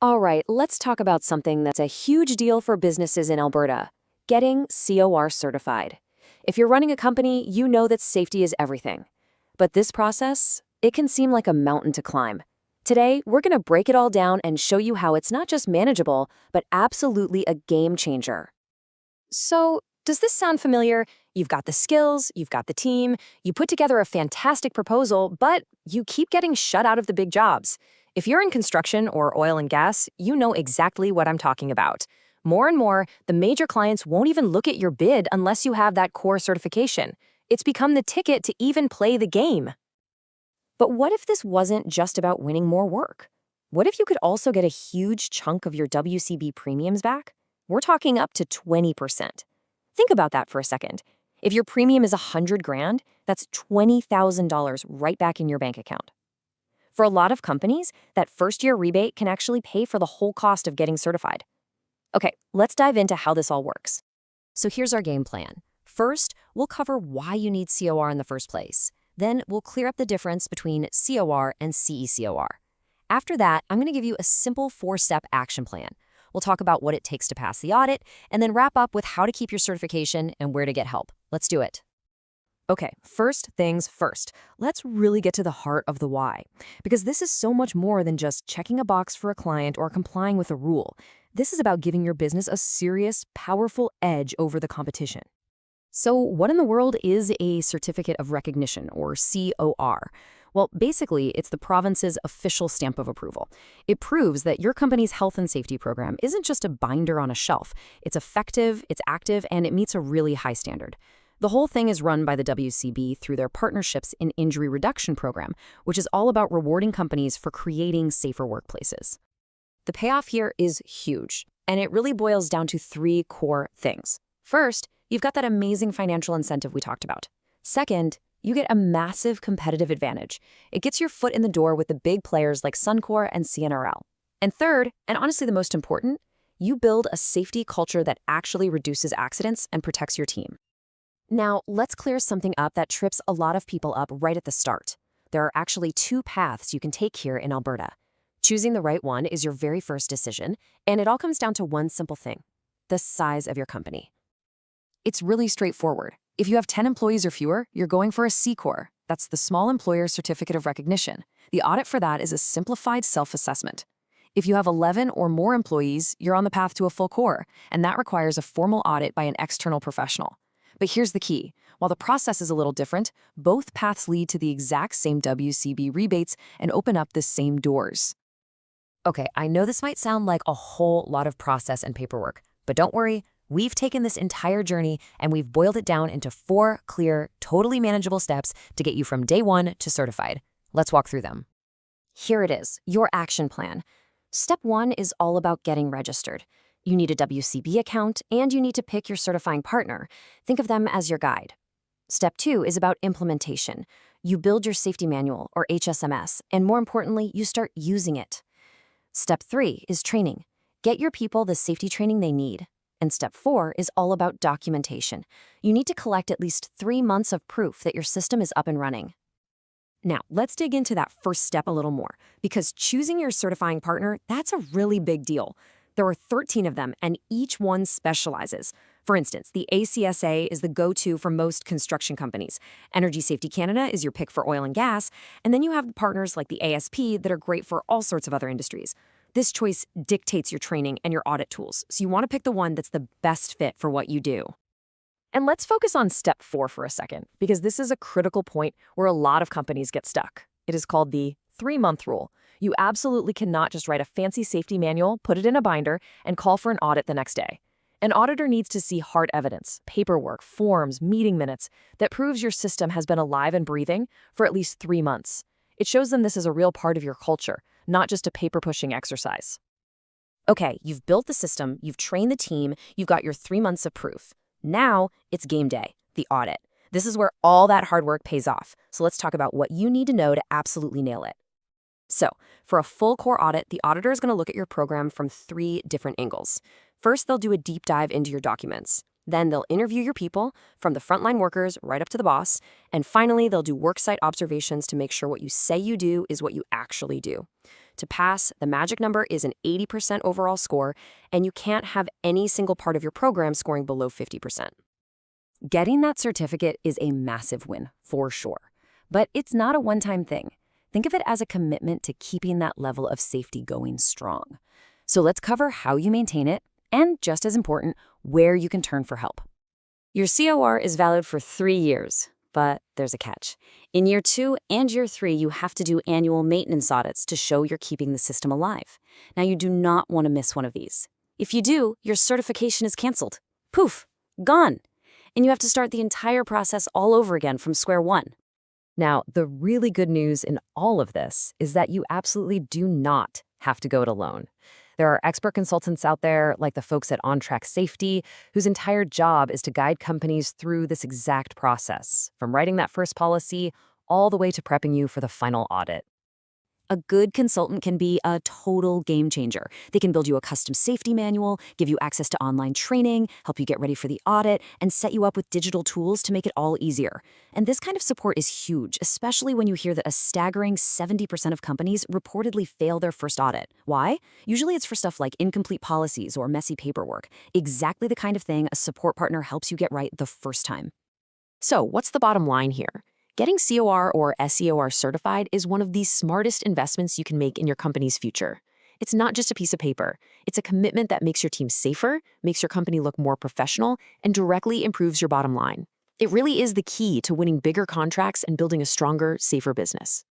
All right, let's talk about something that's a huge deal for businesses in Alberta, getting COR certified. If you're running a company, you know that safety is everything. But this process, it can seem like a mountain to climb. Today, we're going to break it all down and show you how it's not just manageable, but absolutely a game changer. So, does this sound familiar? You've got the skills, you've got the team, you put together a fantastic proposal, but you keep getting shut out of the big jobs. If you're in construction or oil and gas, you know exactly what I'm talking about. More and more, the major clients won't even look at your bid unless you have that COR certification. It's become the ticket to even play the game. But what if this wasn't just about winning more work? What if you could also get a huge chunk of your WCB premiums back? We're talking up to 20%. Think about that for a second. If your premium is 100 grand, that's $20,000 right back in your bank account. For a lot of companies, that first-year rebate can actually pay for the whole cost of getting certified. Okay, let's dive into how this all works. So here's our game plan. First, we'll cover why you need COR in the first place. Then we'll clear up the difference between COR and CECOR. After that, I'm going to give you a simple 4-step action plan. We'll talk about what it takes to pass the audit, and then wrap up with how to keep your certification and where to get help. Let's do it. Okay, first things first. Let's really get to the heart of the why, because this is so much more than just checking a box for a client or complying with a rule. This is about giving your business a serious, powerful edge over the competition. So what in the world is a Certificate of Recognition, or COR? Well, basically, it's the province's official stamp of approval. It proves that your company's health and safety program isn't just a binder on a shelf. It's effective, it's active, and it meets a really high standard. The whole thing is run by the WCB through their Partnerships in Injury Reduction program, which is all about rewarding companies for creating safer workplaces. The payoff here is huge, and it really boils down to 3 core things. First, you've got that amazing financial incentive we talked about. Second, you get a massive competitive advantage. It gets your foot in the door with the big players like SECOR and CNRL. And third, and honestly the most important, you build a safety culture that actually reduces accidents and protects your team. Now, let's clear something up that trips a lot of people up right at the start. There are actually 2 paths you can take here in Alberta. Choosing the right one is your very first decision, and it all comes down to one simple thing: the size of your company. It's really straightforward. If you have 10 employees or fewer, you're going for a SECOR. That's the Small Employer Certificate of Recognition. The audit for that is a simplified self-assessment. If you have 11 or more employees, you're on the path to a full COR, and that requires a formal audit by an external professional. But here's the key. While the process is a little different, both paths lead to the exact same WCB rebates and open up the same doors. Okay, I know this might sound like a whole lot of process and paperwork, but don't worry. We've taken this entire journey and we've boiled it down into 4 clear, totally manageable steps to get you from day 1 to certified. Let's walk through them. Here it is, your action plan. Step 1 is all about getting registered. You need a WCB account and you need to pick your certifying partner. Think of them as your guide. Step 2 is about implementation. You build your safety manual, or HSMS, and more importantly, you start using it. Step 3 is training. Get your people the safety training they need. And step 4 is all about documentation. You need to collect at least 3 months of proof that your system is up and running. Now, let's dig into that first step a little more, because choosing your certifying partner, that's a really big deal. There are 13 of them, and each one specializes. For instance, the ACSA is the go-to for most construction companies. Energy Safety Canada is your pick for oil and gas, and then you have partners like the ASP that are great for all sorts of other industries. This choice dictates your training and your audit tools, so you want to pick the one that's the best fit for what you do. And let's focus on step 4 for a second, because this is a critical point where a lot of companies get stuck. It is called the 3-month rule. You absolutely cannot just write a fancy safety manual, put it in a binder, and call for an audit the next day. An auditor needs to see hard evidence, paperwork, forms, meeting minutes, that proves your system has been alive and breathing for at least 3 months. It shows them this is a real part of your culture, not just a paper-pushing exercise. Okay, you've built the system, you've trained the team, you've got your 3 months of proof. Now, it's game day, the audit. This is where all that hard work pays off. So let's talk about what you need to know to absolutely nail it. So, for a full COR audit, the auditor is going to look at your program from 3 different angles. First, they'll do a deep dive into your documents. Then they'll interview your people, from the frontline workers right up to the boss, and finally they'll do worksite observations to make sure what you say you do is what you actually do. To pass, the magic number is an 80% overall score, and you can't have any single part of your program scoring below 50%. Getting that certificate is a massive win, for sure. But it's not a one-time thing. Think of it as a commitment to keeping that level of safety going strong. So let's cover how you maintain it, and just as important, where you can turn for help. Your COR is valid for 3 years, but there's a catch. In year 2 and year 3, you have to do annual maintenance audits to show you're keeping the system alive. Now, you do not want to miss one of these. If you do, your certification is canceled. Poof, gone. And you have to start the entire process all over again from square one. Now, the really good news in all of this is that you absolutely do not have to go it alone. There are expert consultants out there, like the folks at On Track Safety, whose entire job is to guide companies through this exact process, from writing that first policy all the way to prepping you for the final audit. A good consultant can be a total game changer. They can build you a custom safety manual, give you access to online training, help you get ready for the audit, and set you up with digital tools to make it all easier. And this kind of support is huge, especially when you hear that a staggering 70% of companies reportedly fail their first audit. Why? Usually it's for stuff like incomplete policies or messy paperwork. Exactly the kind of thing a support partner helps you get right the first time. So, what's the bottom line here? Getting COR or SECOR certified is one of the smartest investments you can make in your company's future. It's not just a piece of paper. It's a commitment that makes your team safer, makes your company look more professional, and directly improves your bottom line. It really is the key to winning bigger contracts and building a stronger, safer business.